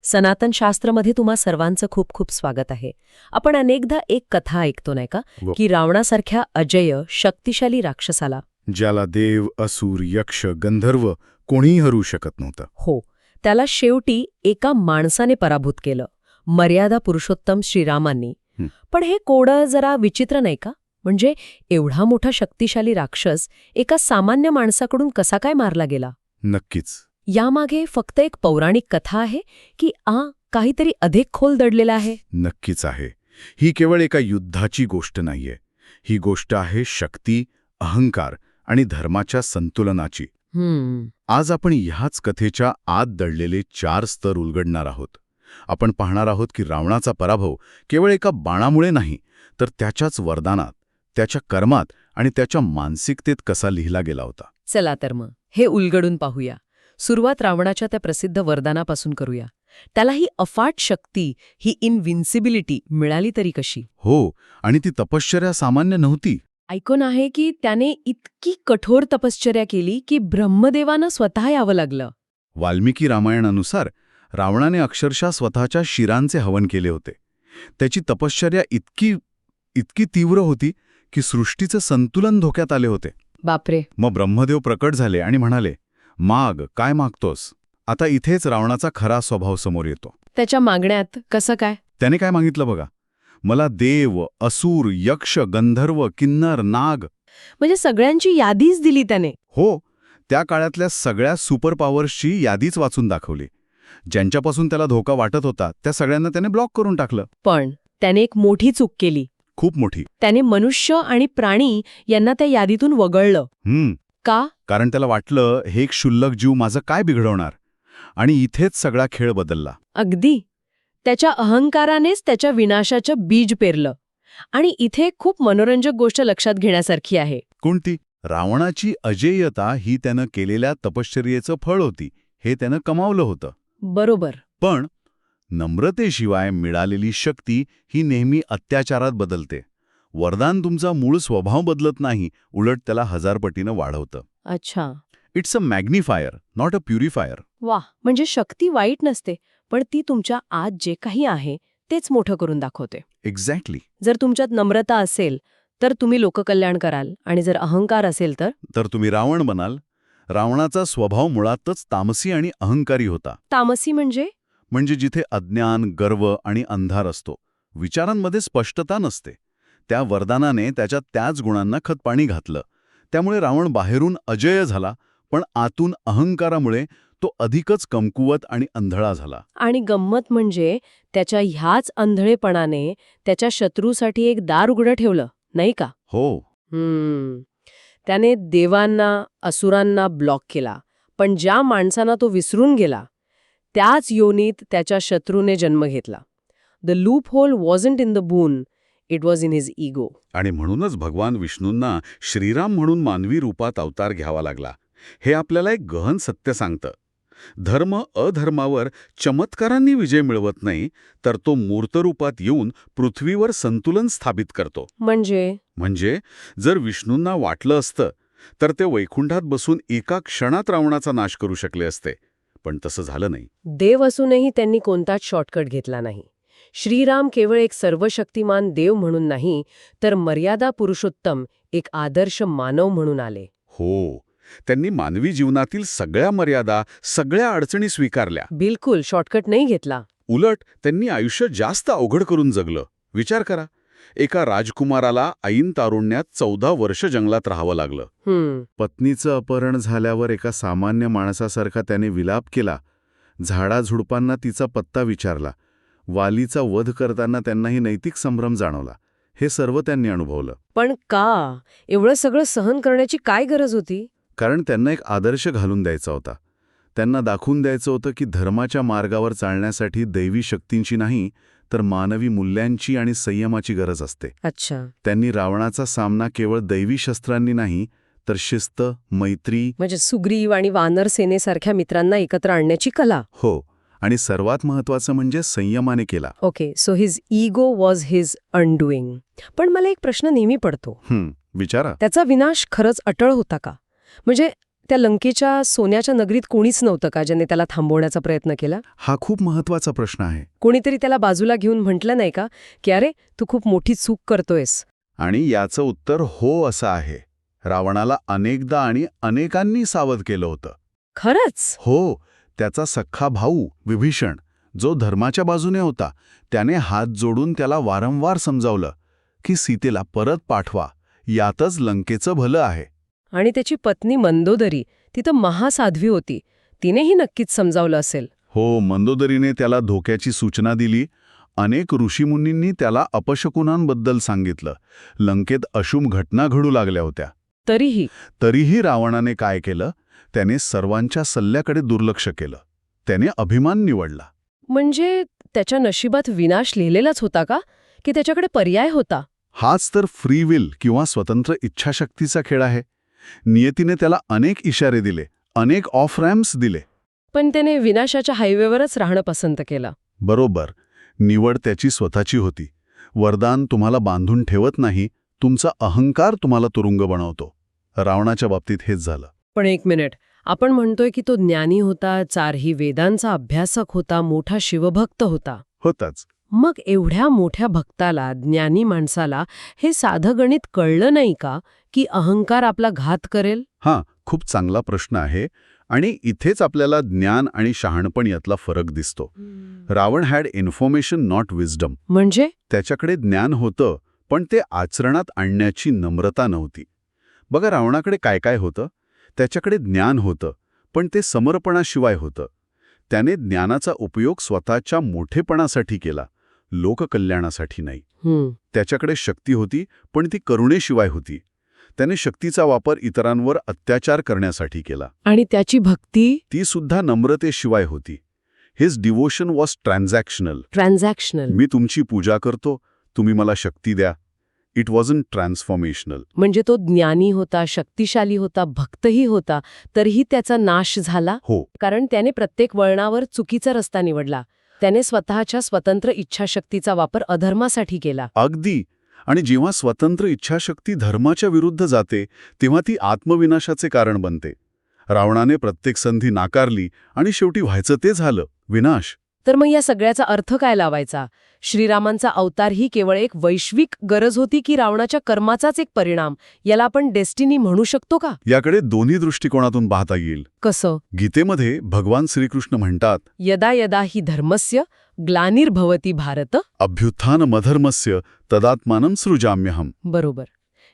सनातन शास्त्रामध्ये तुम्हा सर्वांचं खूप खूप स्वागत आहे. आपण अनेकदा एक कथा ऐकतो नाही का, की रावणासारख्या अजेय शक्तिशाली राक्षसाला ज्याला देव, असुर, यक्ष, गंधर्व कोणीही हरू शकत नव्हतं. हो, त्याला शेवटी एका माणसाने पराभूत केलं, मर्यादा पुरुषोत्तम श्रीरामांनी. पण हे कोडं जरा विचित्र नाही का? म्हणजे एवढा मोठा शक्तिशाली राक्षस एका सामान्य माणसाकडून कसा काय मारला गेला? नक्कीच. यामागे फक्त एक पौराणिक कथा आहे की काहीतरी अधिक खोल दडलेला आहे? नक्कीच आहे. ही केवळ एका युद्धाची गोष्ट नाहीये. ही गोष्ट आहे शक्ती, अहंकार आणि धर्माच्या संतुलनाची. आज आपण ह्याच कथेच्या आत दडलेले 4 स्तर उलगडणार आहोत. आपण पाहणार आहोत की रावणाचा पराभव केवळ एका बाणामुळे नाही, तर त्याच्याच वरदानात, त्याच्या कर्मात आणि त्याच्या मानसिकतेत कसा लिहिला गेला होता. चला तर मग हे उलगडून पाहूया. सुरुवात रावणाच्या त्या प्रसिद्ध वरदानापासून करूया. त्याला ही अफाट शक्ती, ही इनविन्सिबिलिटी मिळाली तरी कशी? हो, आणि ती तपश्चर्या सामान्य नव्हती. ऐकून आहे की त्याने इतकी कठोर तपश्चर्या केली की ब्रह्मदेवानं स्वतः यावं लागलं. वाल्मिकी रामायणानुसार रावणाने अक्षरशः स्वतःच्या शिरांचे हवन केले होते. त्याची तपश्चर्या इतकी तीव्र होती की सृष्टीचं संतुलन धोक्यात आले होते. बापरे. मग ब्रह्मदेव प्रकट झाले आणि म्हणाले, माग, काय मागतोस? आता इथेच रावणाचा खरा स्वभाव समोर येतो. त्याच्या मागण्यात कसं काय? त्याने काय मागितलं बघा, मला देव, असुर, यक्ष, गंधर्व, किन्नर, नाग, म्हणजे सगळ्यांची यादीच दिली त्याने. हो, त्या काळातल्या सगळ्या सुपर पॉवर्सची यादीच वाचून दाखवली. ज्यांच्यापासून त्याला धोका वाटत होता त्या सगळ्यांना त्याने ब्लॉक करून टाकलं. पण त्याने एक मोठी चूक केली. खूप मोठी. त्याने मनुष्य आणि प्राणी यांना त्या यादीतून वगळलं. का? कारण त्याला वाटलं, हे एक क्षुल्लक जीव माझं काय बिघडवणार, आणि इथेच सगळा खेळ बदलला. अगदी. त्याच्या अहंकारानेच त्याच्या विनाशाचं बीज पेरलं. आणि इथे खूप मनोरंजक गोष्ट लक्षात घेण्यासारखी आहे. कोणती? रावणाची अजेयता ही त्यानं केलेल्या तपश्चर्येचं फळ होती. हे त्यानं कमावलं होतं. बरोबर. पण नम्रतेशिवाय मिळालेली शक्ती ही नेहमी अत्याचारात बदलते. वरदान तुमचा मूळ स्वभाव बदलत नाही, उलट त्याला 1000 पटीनं वाढवतं. अच्छा. It's a magnifier, not a purifier. वाह. म्हणजे शक्ती वाईट नसते, पण ती तुमच्या आत जे काही आहे तेच मोठं करून दाखवते. एक्झॅक्टली. जर तुमच्यात नम्रता असेल तर तुम्ही लोककल्याण कराल, आणि जर अहंकार असेल तर तुम्ही रावण बनाल. रावणाचा स्वभाव मुळातच तामसी आणि अहंकारी होता. तामसी म्हणजे जिथे अज्ञान, गर्व आणि अंधार असतो, विचारांमध्ये स्पष्टता नसते. त्या वरदानाने त्याच्या त्याच गुणांना खतपाणी घातलं. त्यामुळे रावण बाहेरून अजेय झाला, पण आतून अहंकारामुळे तो अधिकच कमकुवत आणि अंधळा झाला. आणि गंमत म्हणजे त्याच्या ह्याच अंधळेपणाने त्याच्या शत्रूसाठी एक दार उघडं ठेवलं, नाही का? हो. त्याने देवांना, असुरांना ब्लॉक केला, पण ज्या माणसांना तो विसरून गेला त्याच योनीत त्याच्या शत्रूने जन्म घेतला. The loophole wasn't in the boon, it was in his ego. आणि म्हणूनच भगवान विष्णूंना श्रीराम म्हणून मानवी रूपात अवतार घ्यावा लागला. हे आपल्याला एक गहन सत्य सांगतं. धर्म अधर्मावर चमत्कारांनी विजय मिळवत नाही, तर तो मूर्तरूपात येऊन पृथ्वीवर संतुलन स्थापित करतो. म्हणजे जर विष्णूंना वाटलं असतं तर ते वैकुंठात बसून एका क्षणात रावणाचा नाश करू शकले असते, पण तसं झालं नाही. देव असूनही त्यांनी कोणताच शॉर्टकट घेतला नाही. श्रीराम केवळ एक सर्वशक्तिमान देव म्हणून नाही, तर मर्यादा पुरुषोत्तम, एक आदर्श मानव म्हणून आले. हो, त्यांनी मानवी जीवनातील सगळ्या मर्यादा, सगळ्या अडचणी स्वीकारल्या. बिलकुल शॉर्टकट नाही घेतला. उलट त्यांनी आयुष्य जास्त अवघड करून जगलं. विचार करा, एका राजकुमाराला ऐन तारुण्यात 14 वर्ष जंगलात राहावं लागलं. पत्नीचं अपहरण झाल्यावर एका सामान्य माणसासारखा त्याने विलाप केला. झाडाझुडपांना तिचा पत्ता विचारला. वालीचा वध करताना त्यांनाही नैतिक संभ्रम जाणवला. हे सर्व त्यांनी अनुभवलं. पण का एवढं सगळं सहन करण्याची काय गरज होती? कारण त्यांना एक आदर्श घालून द्यायचा होता. त्यांना दाखवून द्यायचं होतं की धर्माच्या मार्गावर चालण्यासाठी दैवी शक्तींची नाही, तर मानवी मूल्यांची आणि संयमाची गरज असते. अच्छा. त्यांनी रावणाचा सामना केवळ दैवी शस्त्रांनी नाही, तर शिस्त, मैत्री, म्हणजे सुग्रीव आणि वानर सेनेसारख्या मित्रांना एकत्र आणण्याची कला. हो, आणि सर्वात महत्वाचं म्हणजे संयमाने केला. Okay, so his ego was his undoing. पण मला एक प्रश्न नेहमी पडतो. विचारा. त्याचा विनाश खरंच अटळ होता का? म्हणजे त्या लंकेच्या सोन्याच्या नगरीत कोणीच नव्हतं का ज्याने त्याला थांबवण्याचा प्रयत्न केला? हा खूप महत्वाचा प्रश्न आहे. कोणीतरी त्याला बाजूला घेऊन म्हटलं नाही का की अरे तू खूप मोठी चूक करतोयस? आणि याचं उत्तर हो असं आहे. रावणाला अनेकदा आणि अनेकांनी सावध केलं होतं. खरंच? हो, त्याचा सख्खा भाऊ विभीषण, जो धर्माच्या बाजूने होता, त्याने हात जोडून त्याला वारंवार समजावलं की सीतेला परत पाठवा, यातच लंकेचं भलं आहे. आणि त्याची पत्नी मंदोदरी, ती तर महासाध्वी होती, तिनेही नक्कीच समजावलं असेल. हो, मंदोदरीने त्याला धोक्याची सूचना दिली. अनेक ऋषीमुनींनी त्याला अपशकुनांबद्दल सांगितलं. लंकेत अशुभ घटना घडू लागल्या होत्या. तरीही रावणाने काय केलं? त्याने सर्वांच्या सल्ल्याकडे दुर्लक्ष केलं. त्याने अभिमान निवडला. म्हणजे त्याच्या नशिबात विनाश लिहिलेलाच होता का की त्याच्याकडे पर्याय होता? हाच तर फ्री विल किंवा स्वतंत्र इच्छाशक्तीचा खेळ आहे. नियतीने त्याला अनेक इशारे दिले, अनेक ऑफ रॅम्प्स दिले. पण त्याने विनाशाच्या हायवेवरच राहणं पसंत केलं. बरोबर. निवड त्याची स्वतःची होती. वरदान तुम्हाला बांधून ठेवत नाही, तुमचा अहंकार तुम्हाला तुरुंग बनवतो. रावणाच्या बाबतीत हेच झालं. पण एक मिनिट, आपण म्हणतोय की तो ज्ञानी होता, चारही वेदांचा अभ्यासक होता, मोठा शिवभक्त होता. होताच. मग एवढ्या मोठ्या भक्ताला, ज्ञानी माणसाला हे साधं गणित कळलं नाही का की अहंकार आपला घात करेल? हां, खूप चांगला प्रश्न आहे. आणि इथेच आपल्याला ज्ञान आणि शहाणपण यातला फरक दिसतो. Ravan had information not wisdom. म्हणजे त्याच्याकडे ज्ञान होतं, पण ते आचरणात आणण्याची नम्रता नव्हती. बघा, रावणाकडे काय काय होतं? त्याच्याकडे ज्ञान होतं, पण ते समर्पणाशिवाय होतं. त्याने ज्ञानाचा उपयोग स्वतःच्या मोठेपणासाठी केला, लोककल्याणासाठी नाही. त्याच्याकडे शक्ती होती, पण ती करुणेशिवाय होती. त्याने शक्तीचा वापर इतरांवर अत्याचार करण्यासाठी केला. आणि त्याची भक्ती? ती सुद्धा नम्रतेशिवाय होती. His devotion was transactional. मी तुमची पूजा करतो, तुम्ही मला शक्ती द्या. It wasn't transformational. म्हणजे तो ज्ञानी होता, शक्तिशाली होता, भक्तही होता, तरीही त्याचा नाश झाला. हो. कारण त्याने प्रत्येक वळणावर चुकीचा रस्ता निवडला. त्याने स्वतःच्या स्वतंत्र इच्छाशक्तीचा वापर अधर्मासाठी केला. अगदी. आणि जेव्हा स्वतंत्र इच्छाशक्ती धर्माच्या विरुद्ध जाते, तेव्हा ती आत्मविनाशाचे कारण बनते. रावणाने प्रत्येक संधी नाकारली आणि शेवटी व्हायचं ते झालं, विनाश. तर मग या सगळ्याचा अर्थ काय लावायचा? श्रीरामांचा अवतार ही केवळ एक वैश्विक गरज होती की रावणाच्या कर्माचाच एक परिणाम? याला आपण डेस्टिनी म्हणू शकतो का? याकडे दोन्ही दृष्टिकोनातून पाहता येईल. कसं? गीतेमध्ये भगवान श्रीकृष्ण म्हणतात, यदा यदा हि धर्मस्य ग्लानिर्भवती भारत अभ्युत्थानमधर्मस्य तदात्मानं सृजाम्यहम्. बरोबर.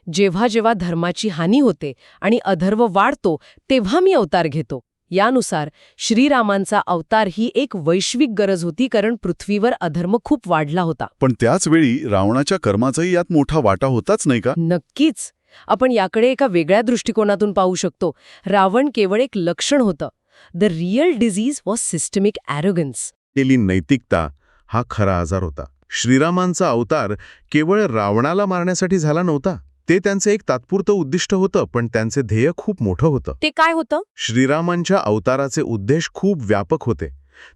जेव्हा जेव्हा धर्माची हानी होते आणि अधर्म वाढतो, तेव्हा मी अवतार घेतो. यानुसार श्रीरामांचा अवतार ही एक वैश्विक गरज होती, कारण पृथ्वीवर अधर्म खूप वाढला होता. पण त्याच वेळी रावणाच्या कर्माचाही यात मोठा वाटा होताच नाही का? नक्कीच. आपण याकडे एका वेगळ्या दृष्टिकोनातून पाहू शकतो. रावण केवळ एक लक्षण होतं. The real disease was systemic arrogance. केली नैतिकता हा खरा आजार होता. श्रीरामांचा अवतार केवळ रावणाला मारण्यासाठी झाला नव्हता. ते त्यांचे एक तात्पुरतं उद्दिष्ट होतं, पण त्यांचे ध्येय खूप मोठं होतं. ते काय होतं? श्रीरामांच्या अवताराचे उद्देश खूप व्यापक होते.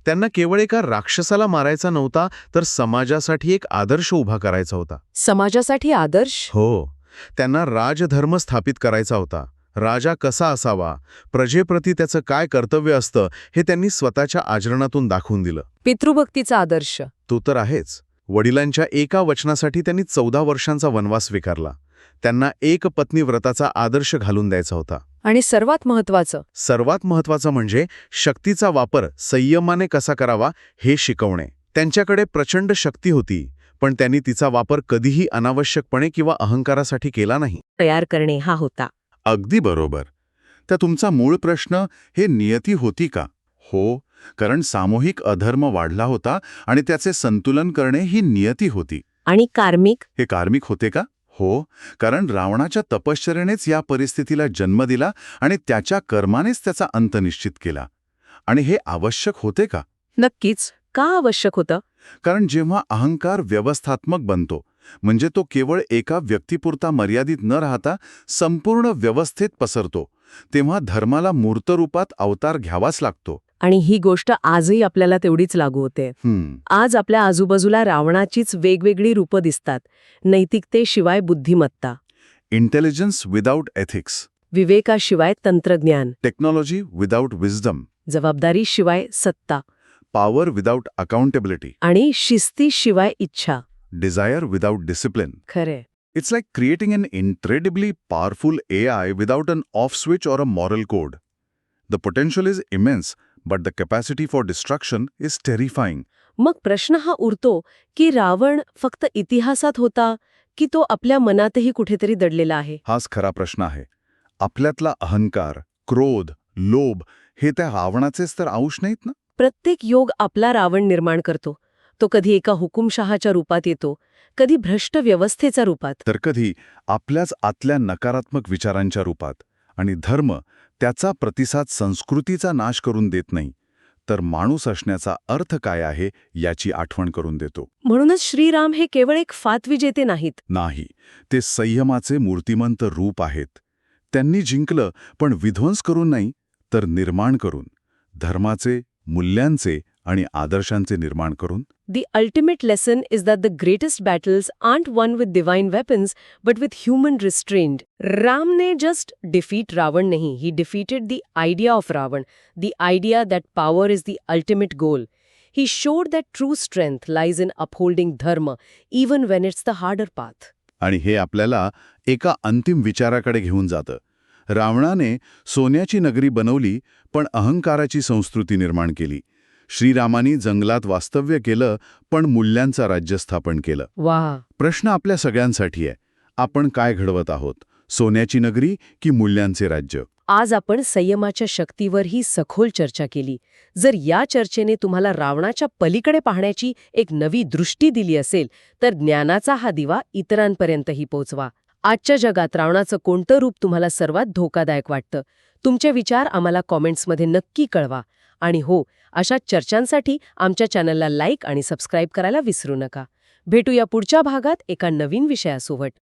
त्यांना केवळ एका राक्षसाला मारायचा नव्हता, तर समाजासाठी एक आदर्श उभा करायचा होता. समाजासाठी आदर्श? हो. त्यांना राजधर्म स्थापित करायचा होता. राजा कसा असावा, प्रजेप्रती त्याचं काय कर्तव्य असतं, हे त्यांनी स्वतःच्या आचरणातून दाखवून दिलं. पितृभक्तीचा आदर्श? तो तर आहेच. वडिलांच्या एका वचनासाठी त्यांनी 14 वर्षांचा वनवास स्वीकारला. त्यांना एक पत्नी व्रताचा आदर्श घालून द्यायचा होता. आणि सर्वात महत्वाचं म्हणजे शक्तीचा वापर संयमाने कसा करावा हे शिकवणे. त्यांच्याकडे प्रचंड शक्ती होती, पण त्यांनी तिचा वापर कधीही अनावश्यकपणे किंवा अहंकारासाठी केला नाही. तयार करणे हा होता. अगदी बरोबर. तर तुमचा मूळ प्रश्न हे नियती होती का? हो, कारण सामूहिक अधर्म वाढला होता आणि त्याचे संतुलन करणे ही नियती होती. आणि कार्मिक? हे कार्मिक होते का? हो, कारण रावणाच्या तपश्चर्येनेच या परिस्थितीला जन्म दिला आणि त्याच्या कर्मानेच त्याचा अंत निश्चित केला. आणि हे आवश्यक होते का? नक्कीच. का आवश्यक होतं? कारण जेव्हा अहंकार व्यवस्थात्मक बनतो, म्हणजे तो केवळ एका व्यक्तीपुरता मर्यादित न राहता संपूर्ण व्यवस्थेत पसरतो, तेव्हा धर्माला मूर्तरूपात अवतार घ्यावाच लागतो. आणि ही गोष्ट आजही आपल्याला तेवढीच लागू होते. आज आपल्या आजूबाजूला रावणाचीच वेगवेगळी रूपं दिसतात. नैतिकतेशिवाय बुद्धिमत्ता, इंटेलिजन्स विदाऊट एथिक्स, विवेकाशिवाय तंत्रज्ञान, टेक्नॉलॉजी विदाऊट विजडम, जबाबदारीशिवाय सत्ता पॉवर विदाऊट अकाउंटेबिलिटी, आणि शिस्तीशिवाय इच्छा. Desire without discipline. खरे. It's like creating an incredibly powerful AI without an off switch or a moral code. The potential is immense, but the capacity for destruction is terrifying. मग प्रश्न हा उरतो की रावण फक्त इतिहासात होता की तो आपल्या मनातही कुठेतरी दडलेला आहे. हाच खरा प्रश्न आहे. आपल्यातला अहंकार, क्रोध, लोभ हे त्या रावणाचेच तर अंश नाहीत ना? प्रत्येक योग आपला रावण निर्माण करतो. तो कधी एका हुकुमशहाच्या रूपात येतो, कधी भ्रष्ट व्यवस्थेच्या रूपात. तर कधी आपल्याच आतल्या नकारात्मक विचारांच्या रूपात. आणि धर्म त्याचा प्रतिसाद संस्कृतीचा नाश करून देत नाही, तर माणूस असण्याचा अर्थ काय आहे याची आठवण करून देतो. म्हणूनच श्रीराम हे केवळ एक फातविजेते नाहीत. नाही, ते संयमाचे मूर्तिमंत रूप आहेत. त्यांनी जिंकलं, पण विध्वंस करून नाही, तर निर्माण करून, धर्माचे, मूल्यांचे आणि आदर्शांचे निर्माण करून. The ultimate lesson is that the greatest battles aren't won with divine weapons, but with human restraint. Ram ne just defeat Ravan nahi, he defeated the idea of Ravan, the idea that power is the ultimate goal. He showed that true strength lies in upholding dharma, even when it's the harder path. आणि हे आपल्याला एका अंतिम विचाराकडे घेऊन जातं. रावणाने सोन्याची नगरी बनवली, पण अहंकाराची संस्कृती निर्माण केली. श्रीरामानी जंगलात वास्तव्य केलं, पण मूल्यांचं राज्य स्थापन केलं. वाह. प्रश्न आपल्या सगळ्यांसाठी आहे. आपण काय घडवत आहोत? सोन्याची नगरी की मूल्यांचे राज्य? आज आपण संयमाच्या शक्तीवर ही सखोल चर्चा केली. जर या चर्चेने तुम्हाला रावणाच्या पलीकडे पाहण्याची एक नवी दृष्टी दिली असेल, तर ज्ञानाचा हा दिवा इतरांपर्यंतही पोहोचवा. आजच्या जगात रावणाचं कोणतं रूप तुम्हाला सर्वात धोकादायक वाटतं? तुमचे विचार आम्हाला कॉमेंट्समध्ये नक्की कळवा. आणि हो, अशा चर्चांसाठी आमच्या चॅनलला लाईक आणि सबस्क्राईब करायला विसरू नका. भेटूया पुढच्या भागात एका नवीन विषयासोबत.